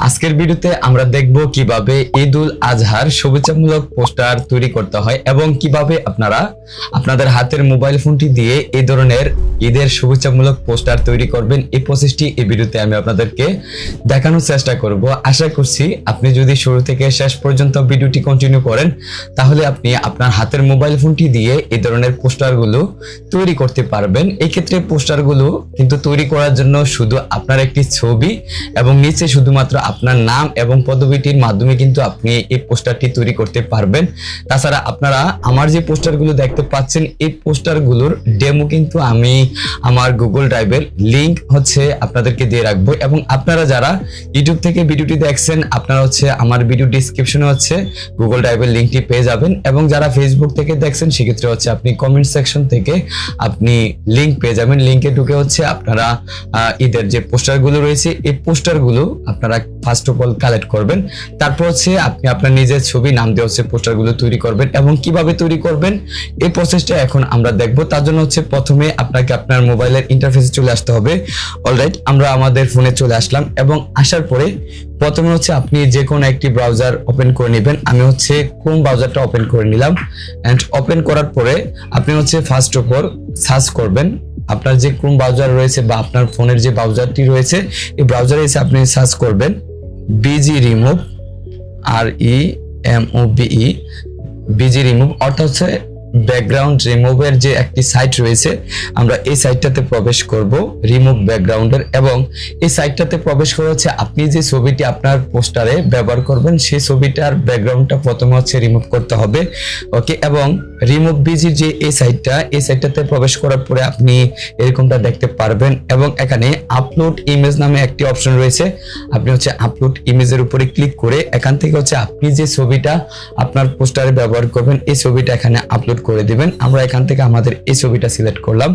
আজকের ভিডিওতে আমরা দেখব কিভাবে ঈদ উল আজহার শুভেচ্ছামূলক পোস্টার তৈরি করতে হয় এবং কিভাবে আপনারা আপনাদের হাতের মোবাইল ফোনটি দিয়ে এই ধরনের ঈদের শুভেচ্ছামূলক পোস্টার তৈরি করবেন। এই প্রসেসটি এই ভিডিওতে আমি আপনাদেরকে দেখানোর চেষ্টা করব। আশা করছি আপনি যদি শুরু থেকে শেষ পর্যন্ত ভিডিওটি কন্টিনিউ করেন তাহলে আপনি আপনার হাতের মোবাইল ফোনটি দিয়ে এই ধরনের পোস্টারগুলো তৈরি করতে পারবেন। এই ক্ষেত্রে পোস্টারগুলো কিন্তু তৈরি করার জন্য শুধু আপনার একটি ছবি এবং নিচে শুধুমাত্র আপনার নাম এবং পদবিটির মাধ্যমে কিন্তু আপনি এই পোস্টারটি তৈরি করতে পারবেন। তাছাড়া আপনারা আমার যে পোস্টারগুলো দেখতে পাচ্ছেন এই পোস্টারগুলোর ডেমো কিন্তু আমি আমার গুগল ড্রাইভের লিংক আপনাদেরকে দিয়ে রাখবো এবং আপনারা যারা ইউটিউব থেকে ভিডিওটি দেখছেন আপনারা আমার ভিডিও ডেসক্রিপশনে গুগল ড্রাইভের লিংকটি পেয়ে যাবেন এবং যারা ফেসবুক থেকে দেখছেন সেক্ষেত্রে আপনি কমেন্ট সেকশন থেকে আপনি লিংক পেয়ে যাবেন। লিংকে ঢুকে আপনারা ঈদের যে পোস্টারগুলো রয়েছে এই পোস্টারগুলো আপনারা ফার্স্ট অফ অল কালেক্ট করবেন। তারপর আপনি আপনার নিজের ছবি নাম দিয়ে পোস্টারগুলো তৈরি করবেন এবং কিভাবে তৈরি করবেন এই প্রসেসটা এখন আমরা দেখব। তার জন্য প্রথমে আপনাকে আপনার মোবাইলের ইন্টারফেসে চলে আসতে হবে। অলরাইট, আমরা আমাদের ফোনে চলে আসলাম এবং আসার পরে প্রথমে আপনি যে কোনো একটি ব্রাউজার ওপেন করে নেবেন। আমি ক্রোম ব্রাউজারটা ওপেন করে নিলাম এন্ড ওপেন করার পরে আপনি ফার্স্ট অফ অল সার্চ করবেন আপনার যে ক্রোম ব্রাউজার রয়েছে বা আপনার ফোনের যে ব্রাউজারটি রয়েছে এই ব্রাউজারে আপনি সার্চ করবেন busy remove, REMOVE, busy remove অর্থাৎ ব্যাকগ্রাউন্ড রিমুভের যে একটি সাইট রয়েছে আমরা এই সাইটটাতে প্রবেশ করব রিমুভ ব্যাকগ্রাউন্ডের এবং এই সাইটটাতে প্রবেশ করে আপনি যে ছবিটি আপনার পোস্টারে ব্যবহার করবেন সেই ছবিটার ব্যাকগ্রাউন্ডটা প্রথমে রিমুভ করতে হবে। ওকে, এবং রিমুভ বিজির যে এই সাইটটাতে প্রবেশ করার পরে আপনি এরকমটা দেখতে পারবেন এবং এখানে আপলোড ইমেজ নামে একটি অপশন রয়েছে। আপনি আপলোড ইমেজের উপরে ক্লিক করে এখান থেকে আপনি যে ছবিটা আপনার পোস্টারে ব্যবহার করবেন এই ছবিটা এখানে আপলোড করে দিবেন। আমরা এখান থেকে আমাদের এই ছবিটা সিলেক্ট করলাম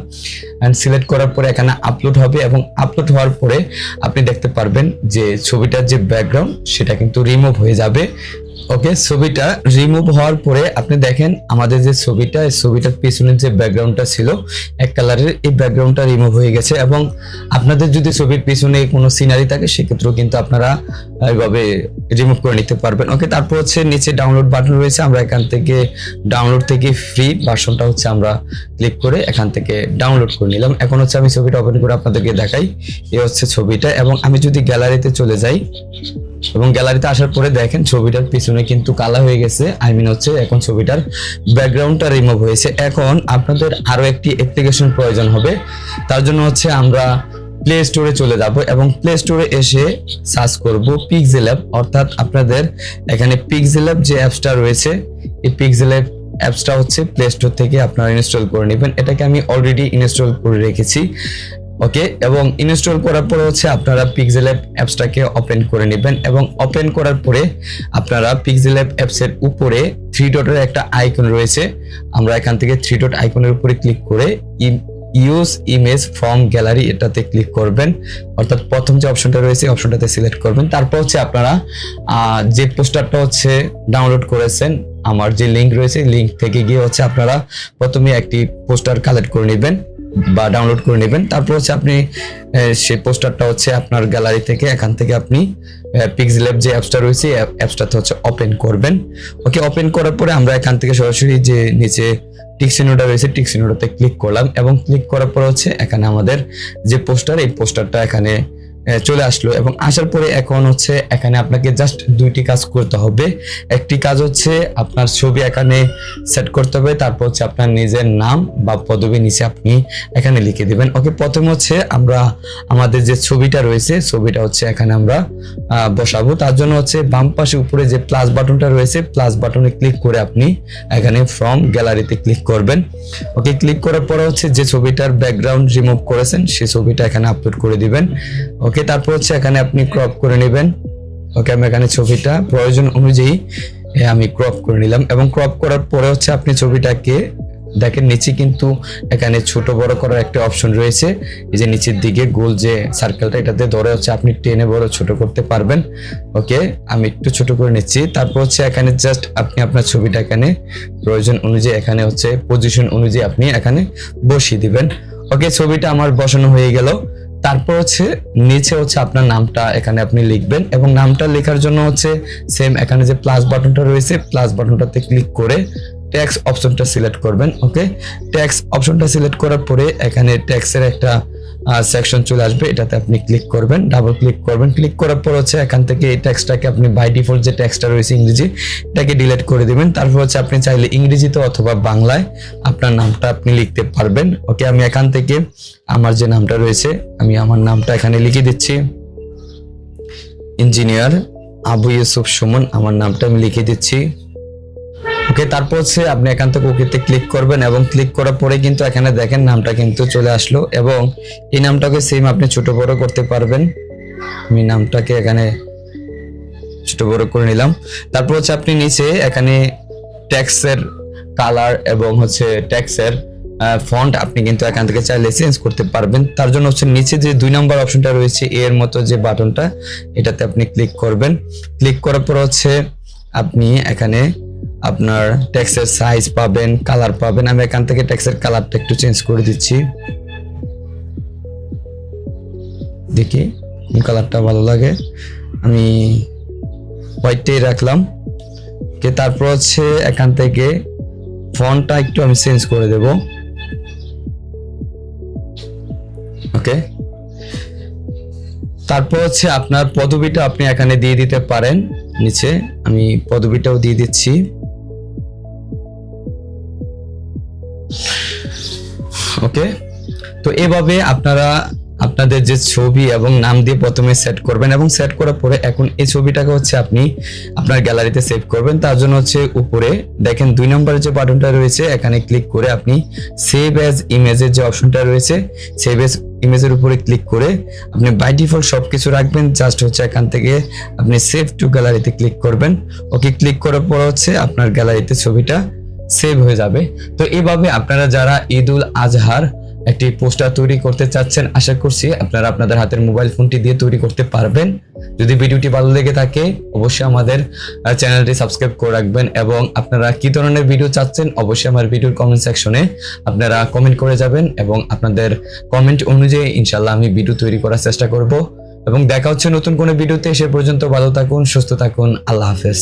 এন্ড সিলেক্ট করার পরে এখানে আপলোড হবে এবং আপলোড হওয়ার পরে আপনি দেখতে পারবেন যে ছবিটার যে ব্যাকগ্রাউন্ড সেটা কিন্তু রিমুভ হয়ে যাবে। ওকে, ছবিটা রিমুভ হওয়ার পরে আপনি দেখেন আমাদের যে ছবিটা এই ছবিটার পিছনের যে ব্যাকগ্রাউন্ডটা ছিল এক কালারের এই ব্যাকগ্রাউন্ডটা রিমুভ হয়ে গেছে এবং আপনাদের যদি ছবির পিছনে কোনো সিনারি থাকে সেক্ষেত্রেও কিন্তু আপনারা এইভাবে রিমুভ করে নিতে পারবেন। ওকে, তারপর নিচে ডাউনলোড বাটন রয়েছে। আমরা এখান থেকে ডাউনলোড থেকে ফ্রি ভার্সনটা আমরা ক্লিক করে এখান থেকে ডাউনলোড করে নিলাম। এখন আমি ছবিটা ওপেন করে আপনাদেরকে দেখাই। এই ছবিটা এবং আমি যদি গ্যালারিতে চলে যাই এবং গ্যালারিতে আসার পরে দেখেন ছবিটার পিছনে কিন্তু কালা হয়ে গেছে, এখন ছবিটার ব্যাকগ্রাউন্ডটা রিমুভ হয়েছে। এখন আপনাদের আরো একটি অ্যাপ্লিকেশন প্রয়োজন হবে। তার জন্য আমরা প্লে স্টোরে চলে যাব এবং প্লে স্টোরে এসে সার্চ করব পিক্সেল অ্যাপ, অর্থাৎ আপনাদের এখানে পিক্সেল অ্যাপ যে অ্যাপসটা রয়েছে এই পিক্সেল অ্যাপ অ্যাপসটা প্লে স্টোর থেকে আপনারা ইনস্টল করে নেবেন। এটাকে আমি অলরেডি ইনস্টল করে রেখেছি। ওকে, এবং ইনস্টল করার পরে আপনারা পিক্সেল অ্যাপ অ্যাপসটাকে ওপেন করে নেবেন এবং ওপেন করার পরে আপনারা পিক্সেল অ্যাপ অ্যাপসের উপরে 3 ডটের একটা আইকন রয়েছে। আমরা এখান থেকে 3 ডট আইকনের উপরে ক্লিক করে ইউজ ইমেজ ফ্রম গ্যালারি এটাতে ক্লিক করবেন, অর্থাৎ প্রথম যে অপশনটা রয়েছে অপশনটাতে সিলেক্ট করবেন। তারপর আপনারা যে পোস্টারটা ডাউনলোড করেছেন আমার যে লিংক রয়েছে লিংক থেকে গিয়ে আপনারা প্রথমে একটি পোস্টার কালেক্ট করে নেবেন বা ডাউনলোড করে নেবেন। তারপর আপনি সেই পোস্টারটা আপনার গ্যালারি থেকে এখান থেকে আপনি পিক্সেল অ্যাপ যে অ্যাপসটা রয়েছে অ্যাপসটাতে ওপেন করবেন। ওকে, ওপেন করার পরে আমরা এখান থেকে সরাসরি যে নিচে টিক চিহ্নটা রয়েছে টিক চিহ্নটাতে ক্লিক করলাম এবং ক্লিক করার পর এখানে আমাদের যে পোস্টার এই পোস্টারটা এখানে চলে আসলো এবং আসার পরে এখন এখানে আপনাকে জাস্ট দুইটি কাজ করতে হবে। একটি কাজ আপনার ছবি এখানে সেট করতে হবে, তারপর আপনার নিজের নাম বা পদবি নিচে আপনি এখানে লিখে দিবেন। ওকে, প্রথমে আমরা আমাদের যে ছবিটা রয়েছে ছবিটা এখানে আমরা বসাবো। তার জন্য বাম পাশে উপরে যে প্লাস বাটনটা রয়েছে প্লাস বাটনে ক্লিক করে আপনি এখানে ফ্রম গ্যালারিতে ক্লিক করবেন। ওকে, ক্লিক করার পরে যে ছবিটার ব্যাকগ্রাউন্ড রিমুভ করেছেন সেই ছবিটা এখানে আপলোড করে দিবেন। ওকে, তারপর এখানে আপনি ক্রপ করে নেবেন। ওকে, আমি এখানে ছবিটা প্রয়োজন অনুযায়ী আমি ক্রপ করে নিলাম এবং ক্রপ করার পরে আপনি ছবিটাকে দেখেন নিচে কিন্তু এখানে ছোট বড় করার একটা অপশন রয়েছে। এই যে নিচের দিকে গোল যে সার্কেলটা এটাতে ধরে আপনি টেনে বড় ছোট করতে পারবেন। ওকে, আমি একটু ছোট করে নিচ্ছি। তারপর এখানে জাস্ট আপনি আপনার ছবিটা এখানে প্রয়োজন অনুযায়ী এখানে পজিশন অনুযায়ী আপনি এখানে বসিয়ে দিবেন। ওকে, ছবিটা আমার বসানো হয়ে গেল। তারপর হচ্ছে নিচে হচ্ছে আপনার নামটা এখানে আপনি লিখবেন এবং নামটা লেখার জন্য হচ্ছে সেম এখানে যে প্লাস বাটনটা রয়েছে প্লাস বাটনটাতে ক্লিক করে ট্যাক্স অপশনটা সিলেক্ট করবেন। ওকে, ট্যাক্স অপশনটা সিলেক্ট করার পরে এখানে ট্যাক্সের একটা সেকশন চলে আসবে, এটাতে আপনি ক্লিক করবেন, ডাবল ক্লিক করবেন। ক্লিক করার পর হচ্ছে এখান থেকে এই ট্যাক্সটাকে আপনি বাই ডিফল্ট যে ট্যাক্সটা রয়েছে ইংরেজি এটাকে ডিলিট করে দিবেন। তারপর হচ্ছে আপনি চাইলে ইংরেজিতে অথবা বাংলায় আপনার নামটা আপনি লিখতে পারবেন। ওকে, আমি এখান থেকে আমার যে নামটা রয়েছে আমি আমার নামটা এখানে লিখে দিচ্ছি, ইঞ্জিনিয়ার আবু ইউসুফ সুমন, আমার নামটা আমি লিখে দিচ্ছি। ওকে, তারপর হচ্ছে আপনি এখান থেকে ওকেতে ক্লিক করবেন এবং ক্লিক করার পরে কিন্তু এখানে দেখেন নামটা কিন্তু চলে আসলো এবং এই নামটাকে সেম আপনি ছোট বড় করতে পারবেন। আমি নামটাকে এখানে ছোট বড় করে নিলাম। তারপর হচ্ছে আপনি নিচে এখানে ট্যাক্সের কালার এবং হচ্ছে ট্যাক্সের ফন্ট আপনি কিন্তু এখান থেকে চাইলে চেঞ্জ করতে পারবেন। তার জন্য হচ্ছে নিচে যে 2 নম্বর অপশনটা রয়েছে এর মতো যে বাটনটা এটাতে আপনি ক্লিক করবেন। ক্লিক করার পর হচ্ছে আপনি এখানে আপনার ট্যাক্সের সাইজ পাবেন, কালার পাবেন। আমি এখান থেকে ট্যাক্সের কালারটা একটু চেঞ্জ করে দিচ্ছি, দেখি কোন কালারটা ভালো লাগে, আমি হোয়াইটটাই রাখলাম। ওকে, তারপর হচ্ছে এখান থেকে ফন্টটা একটু আমি চেঞ্জ করে দেব। ওকে, তারপর হচ্ছে আপনার পদবিটা আপনি এখানে দিয়ে দিতে পারেন, নিচে আমি পদবিটাও দিয়ে দিচ্ছি। ওকে, তো এভাবে আপনারা আপনাদের যে ছবি এবং নাম দিয়ে প্রথমে সেট করবেন এবং সেট করার পরে এখন এই ছবিটাকে হচ্ছে আপনি আপনার গ্যালারিতে সেভ করবেন। তার জন্য হচ্ছে উপরে দেখেন 2 নম্বরের যে বাটনটা রয়েছে এখানে ক্লিক করে আপনি সেভ অ্যাজ ইমেজের যে অপশনটা রয়েছে সেভ অ্যাজ ইমেজের উপরে ক্লিক করে আপনি বাই ডিফল্ট সবকিছু রাখবেন, জাস্ট হচ্ছে এখান থেকে আপনি সেভ টু গ্যালারিতে ক্লিক করবেন। ওকে, ক্লিক করার পর হচ্ছে আপনার গ্যালারিতে ছবিটা সেভ হয়ে যাবে। তো এইভাবে আপনারা যারা ঈদুল আজহার একটি পোস্টার তৈরি করতে চাচ্ছেন আশা করছি আপনারা আপনাদের হাতের মোবাইল ফোনটি দিয়ে তৈরি করতে পারবেন। যদি ভিডিওটি ভালো লেগে থাকে অবশ্যই আমাদের চ্যানেলটি সাবস্ক্রাইব করে রাখবেন এবং আপনারা কি ধরনের ভিডিও চাচ্ছেন অবশ্যই আমার ভিডিওর কমেন্ট সেকশনে আপনারা কমেন্ট করে যাবেন এবং আপনাদের কমেন্ট অনুযায়ী ইনশাআল্লাহ আমি ভিডিও তৈরি করার চেষ্টা করব এবং দেখা হচ্ছে নতুন কোনো ভিডিওতে। সে পর্যন্ত ভালো থাকুন, সুস্থ থাকুন, আল্লাহ হাফেজ।